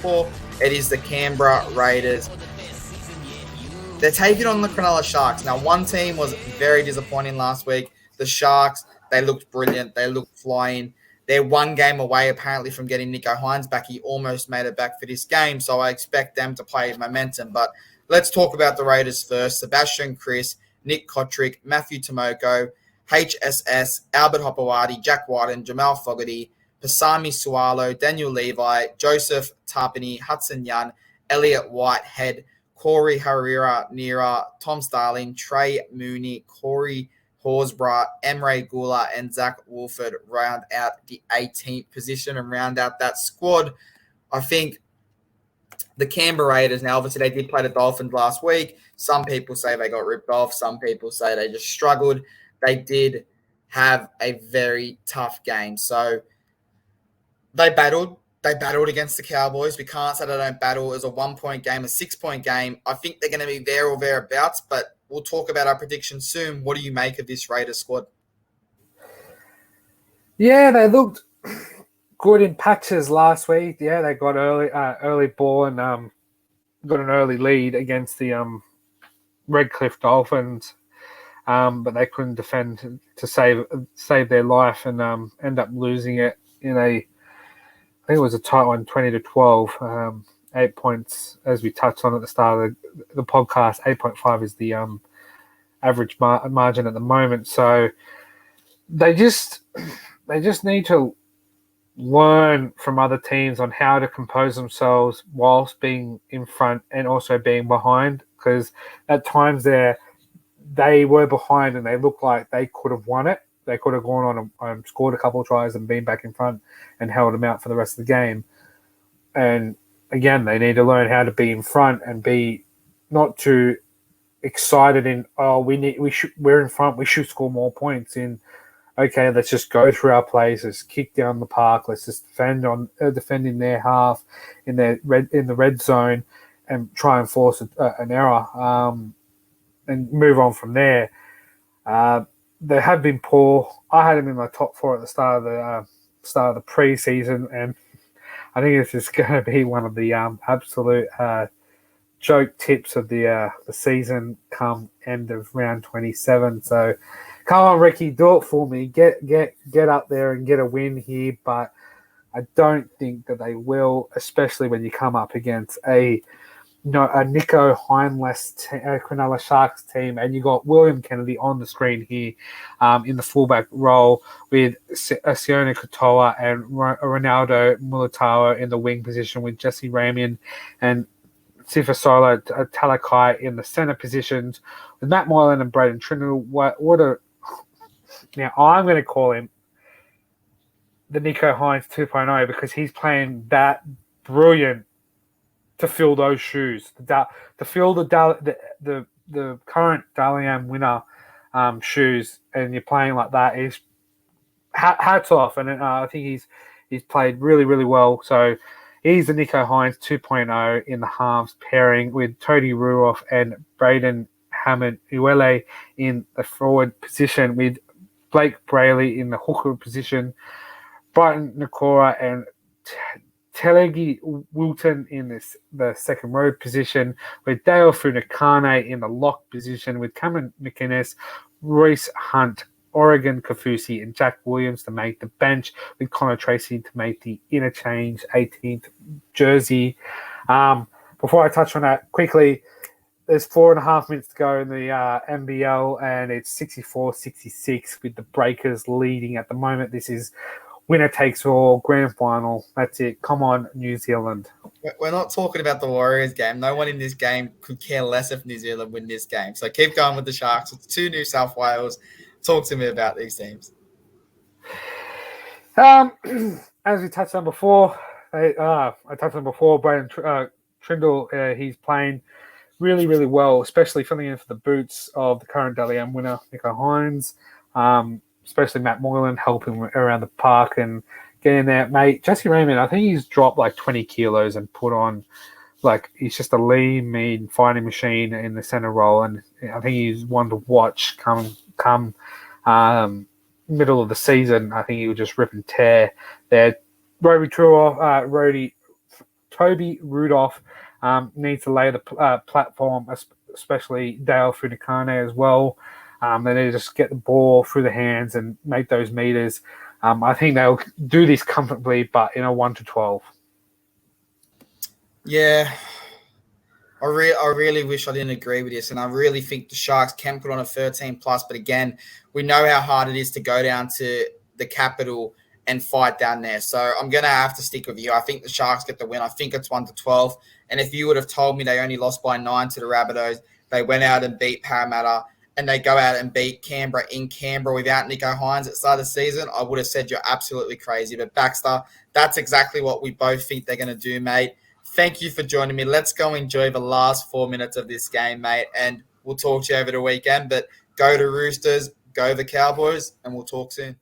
before. It is the Canberra Raiders. They're taking on the Cronulla Sharks. Now, one team was very disappointing last week. The Sharks, they looked brilliant. They looked flying. They're one game away, apparently, from getting Nicho Hynes back. He almost made it back for this game, so I expect them to play momentum. But let's talk about the Raiders first. Sebastian Chris, Nick Kotrick, Matthew Tomoko, HSS, Albert Hopewadi, Jack Wyden, Jamal Fogarty, Pasami Sualo, Daniel Levi, Joseph Tarpany, Hudson Young, Elliot Whitehead, Corey Harira Nira, Tom Starling, Trey Mooney, Corey Horsburgh, Emre Gula, and Zach Wolford round out the 18th position and round out that squad. I think the Canberra Raiders, now obviously they did play the Dolphins last week. Some people say they got ripped off. Some people say they just struggled. They did have a very tough game. So they battled. They battled against the Cowboys. We can't say they don't battle. It was a 1-point game, a 6-point game. I think they're going to be there or thereabouts, but we'll talk about our predictions soon. What do you make of this Raiders squad? Yeah, they looked good in patches last week. Yeah, they got early ball and got an early lead against the Redcliffe Dolphins, but they couldn't defend to save their life and end up losing it in I think it was a tight one, 20-12, 8 points, as we touched on at the start of the podcast. 8.5 is the average margin at the moment. So they just need to learn from other teams on how to compose themselves whilst being in front and also being behind, because at times they were behind and they looked like they could have won it. They could have gone on and scored a couple of tries and been back in front and held them out for the rest of the game. And again, they need to learn how to be in front and be not too excited in, we're in front, we should score more points. In, okay, let's just go through our plays, let's kick down the park, let's just defend in their half, in the red zone, and try and force an error and move on from there. They have been poor. I had them in my top 4 at the start of the preseason, and I think this is going to be one of the absolute joke tips of the season come end of round 27. So, come on, Ricky, do it for me. Get up there and get a win here. But I don't think that they will, especially when you come up against a Nicho Hynes Cronulla Sharks team, and you got William Kennedy on the screen here in the fullback role with Sione Katoa and Ronaldo Mulatawa in the wing position with Jesse Ramian and Sifasola Talakai in the centre positions with Matt Moylan and Braden Trindle. Now I'm going to call him the Nicho Hynes 2.0 because he's playing that brilliant to fill those shoes, to fill the current Dally M winner shoes, and you're playing like that. Is hats off, and I think he's played really, really well. So he's the Nicho Hynes 2.0 in the halves pairing with Tony Ruoff and Braden Hammond-Uele in the forward position with Blake Brayley in the hooker position, Brighton Nakora and Telegi Wilton in the second row position, with Dale Funakane in the lock position, with Cameron McInnes, Royce Hunt, Oregon Kafusi, and Jack Williams to make the bench, with Connor Tracy to make the interchange 18th jersey. Before I touch on that quickly, there's 4.5 minutes to go in the NBL, and it's 64-66 with the Breakers leading at the moment. This is winner takes all, grand final. That's it. Come on, New Zealand. We're not talking about the Warriors game. No one in this game could care less if New Zealand win this game. So keep going with the Sharks. It's 2 New South Wales. Talk to me about these teams. As we touched on before, Braden Trindle, he's playing really, really well, especially filling in for the boots of the current Dally M winner, Nicho Hynes. Especially Matt Moylan helping around the park and getting there. Mate, Jesse Raymond, I think he's dropped like 20 kilos and put on, like, he's just a lean, mean fighting machine in the centre role. And I think he's one to watch come middle of the season. I think he would just rip and tear there. Rody Toby Rudolph needs to lay the platform, especially Dale Funicane as well. They need to just get the ball through the hands and make those meters. I think they'll do this comfortably, but in a 1-12. Yeah, I really wish I didn't agree with this, and I really think the Sharks can put on a 13 plus. But again, we know how hard it is to go down to the capital and fight down there. So I'm gonna have to stick with you. I think the Sharks get the win. I think it's 1-12. And if you would have told me they only lost by 9 to the Rabbitohs, they went out and beat Parramatta, and they go out and beat Canberra in Canberra without Nico Hines at the start of the season, I would have said you're absolutely crazy. But Baxter, that's exactly what we both think they're going to do, mate. Thank you for joining me. Let's go enjoy the last 4 minutes of this game, mate, and we'll talk to you over the weekend. But go to Roosters, go the Cowboys, and we'll talk soon.